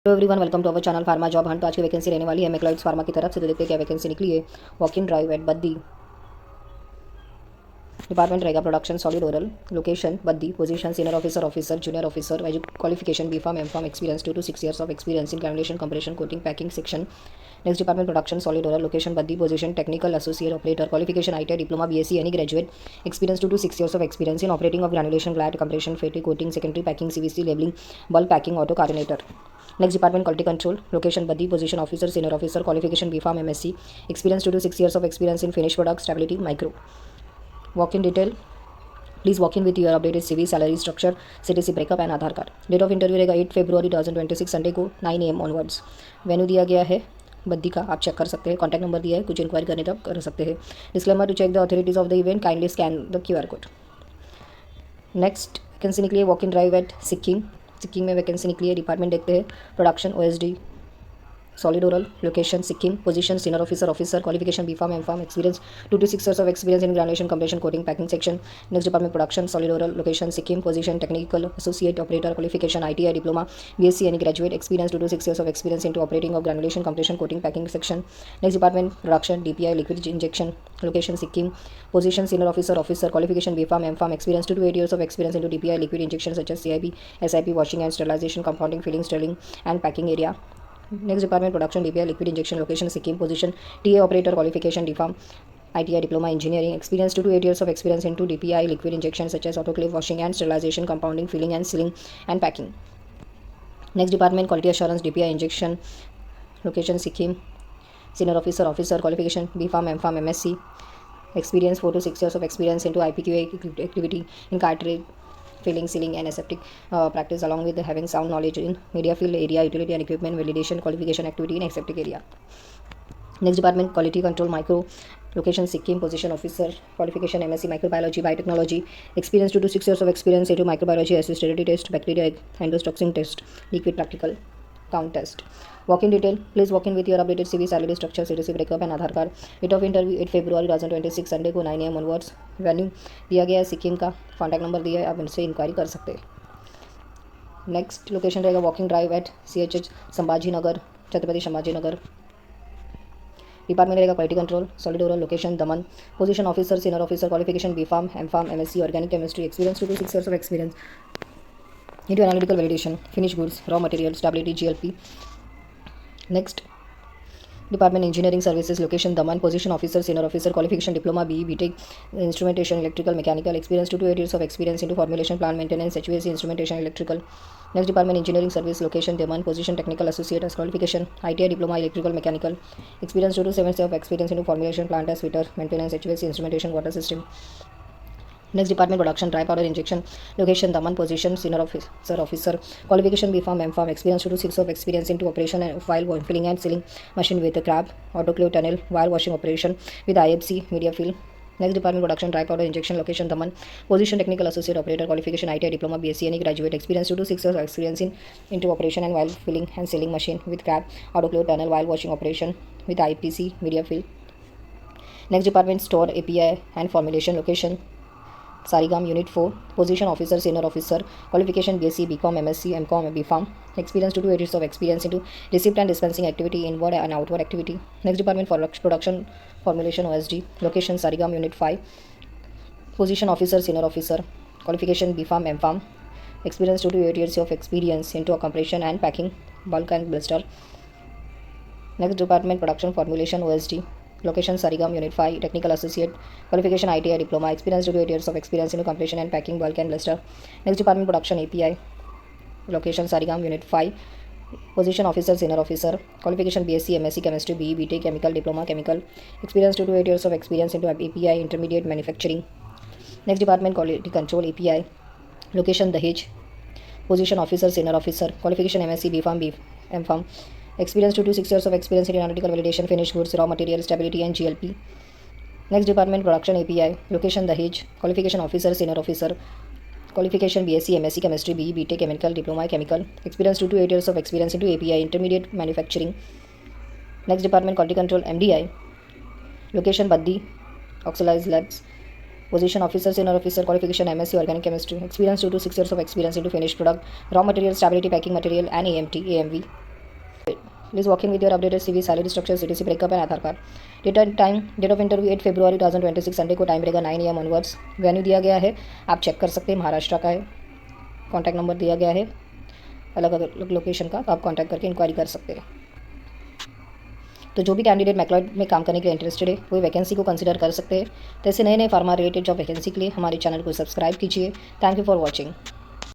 Hello everyone, welcome to our channel pharma job hunt. तो आज की वैकेंसी रहने वाली है मैक्लाइड्स फार्मा की तरफ से। तो देखते हैं क्या वैकेंसी निकली है। Walk in drive at Baddi. Department रहेगा production solid oral. Location Baddi. Position senior officer, officer, junior officer. Qualification B pharm, M pharm, experience 2 to 6 years of experience in granulation, compression, coating, packing section. Next department production solid oral. Location Baddi. Position technical associate operator. Qualification ITI diploma, BSc, any graduate. Experience 2 to 6 years of experience in operating of granulation, gland, compression, fatigue, coating, secondary packing, CVC, labeling, bulk packing, auto coordinator. Next department quality control. Location Baddi. Position officer, senior officer. Qualification B Farm, MSc. Experience 2 to 6 years of experience in finished product, stability, micro. Walk in detail. Please walk in with your updated CV, salary structure, CTC breakup and Aadhaar card. Date of interview रहेगा 8 फरवरी 2026 Sunday को 9 AM onwards. Venue दिया गया है बद्दी का, आप check कर सकते हैं. कॉन्टैक्ट नंबर दिया है, कुछ इंक्वायरी करने तक कर सकते हैं. Disclaimer: to check the authorities of the event kindly scan the QR code. Next vacancy निकली है walk in drive at Sikkim. Sikkim में वैकेंसी निकली है. डिपार्टमेंट देखते हैं production OSD solid oral. Location Sikkim. Position senior officer, officer. Qualification B pharm, M pharm, experience 2 to 6 years of experience in granulation, compression, coating, packing section. Next department production solid oral. Location Sikkim. Position technical associate operator. Qualification ITI diploma, BSc, any graduate. Experience 2 to 6 years of experience into operating of granulation, compression, coating, packing section. Next department production DPI liquid injection. Location Sikkim. Position senior officer, officer. Qualification B farm, M farm, experience 2 to 8 years of experience into DPI liquid injection such as CIP, SIP, washing and sterilization, compounding, filling, stirring and packing area. Next department production DPI liquid injection. Location Sikkim. Position TA operator. Qualification D farm, ITI diploma, engineering. Experience 2 to 8 years of experience into DPI liquid injection such as autoclave, washing and sterilization, compounding, filling and sealing and packing. Next department quality assurance DPI injection. Location Sikkim. Senior officer, officer. Qualification B farm, M farm, MSc. Experience 4 to 6 years of experience into IPQA activity in cartridge filling, sealing and aseptic practice, along with having sound knowledge in media field area, utility and equipment validation, qualification activity in aseptic area. Next department quality control micro. Location Sikkim. Position officer. Qualification MSc microbiology, biotechnology. Experience 2 to 6 years of experience into microbiology, assisted test, bacteria endotoxin test, liquid practical count test. Walk in detail. Please walk in with your updated CV, salary structure, CTC breakup and Aadhaar card. Date of interview 8 फरवरी 2026 Sunday को 9 AM onwards. Venue दिया गया है सिक्किम का. Contact number दिया है, आप इनसे इंक्वायरी कर सकते हैं. नेक्स्ट लोकेशन रहेगा walking drive at CHH Sambhaji Nagar, Chhatrapati Sambhaji Nagar. Department रहेगा quality control solid oral. Location Daman. Position officer, senior officer. Qualification B pharm, M pharm, MSc, organic chemistry. Experience 2 to 6 years of experience into analytical validation, finished goods, raw materials, stability, GLP. Next department engineering services. Location Daman. Position officer, senior officer. Qualification diploma, BE, BTech, instrumentation, electrical, mechanical. Experience 2 to 8 years of experience into formulation, plant maintenance, HVAC, instrumentation, electrical. Next department engineering service. Location Daman. Position technical associate. Qualification ITI diploma, electrical, mechanical. Experience 2 to 7 years of experience into formulation, plant as fitter, maintenance, HVAC, instrumentation, water system. Next department production dry powder injection. Location Daman. Position senior officer, officer. Qualification B farm, M farm. Experience 2 to 6 of experience into operation and while filling and sealing machine with a crab, autoclave tunnel, wire washing operation with IFC, media fill. Next department production dry powder injection. Location Daman. Position technical associate operator. Qualification ITI diploma, BSc, any graduate. Experience 2 to 6 years of experience into operation and while filling and sealing machine with crab, autoclave tunnel, wire washing operation with IPC, media fill. Next department store API and formulation. Location Sarigam Unit 4. Position officer, senior officer. Qualification BSc, BCom, MSc, MCom, B Farm. Experience 2 to 8 years of experience into receipt and dispensing activity, inward and outward activity. Next department for production formulation OSD. Location Sarigam Unit 5. Position officer, senior officer. Qualification B Farm, M Farm. Experience 2 to 8 years of experience into compression and packing, bulk and blister. Next department production formulation OSD. Location Sarigam Unit 5. Technical associate. Qualification ITI diploma. Experience 2 to 8 years of experience into completion and packing, bulk and blister. Next department production API. Location Sarigam Unit 5. Position officer, senior officer. Qualification BSc, MSc, chemistry, BE, BTech, chemical diploma, chemical. Experience 2 to 8 years of experience into API intermediate manufacturing. Next department quality control API. Location Dahej. Position officer, senior officer. Qualification MSc, B Farm, M Farm. Experience 2 to 6 years of experience in analytical validation, finished goods, raw material, stability and GLP. Next department production API. Location Dahej. Qualification officer, senior officer. Qualification BSc, MSc, chemistry, BE, BTech, chemical diploma, chemical. Experience 2 to 8 years of experience into API intermediate manufacturing. Next department quality control MDI. Location Baddi, Oxalized Labs. Position officer, senior officer. Qualification MSc, organic chemistry. Experience 2 to 6 years of experience into finished product, raw material, stability, packing material and AMT, AMV. Please walk in with your updated CV, salary structure, CTC breakup and Aadhaar card. Date of interview 8 फरवरी 2026 Sunday को, time रहेगा 9 AM onwards. Venue दिया गया है, आप check कर सकते हैं, महाराष्ट्र का है। कॉन्टैक्ट नंबर दिया गया है अलग अलग लोकेशन का, तो आप कॉन्टैक्ट करके इंक्वायरी कर सकते हैं। तो जो भी कैंडिडेट मैक्लॉयड में काम करने के लिए इंटरेस्टेड है वो वैकेंसी को कंसिडर कर सकते हैं। तो ऐसे नए नए फार्मा रिलेटेड जॉब वैकेंसी के लिए हमारे चैनल को सब्सक्राइब कीजिए। Thank you for watching.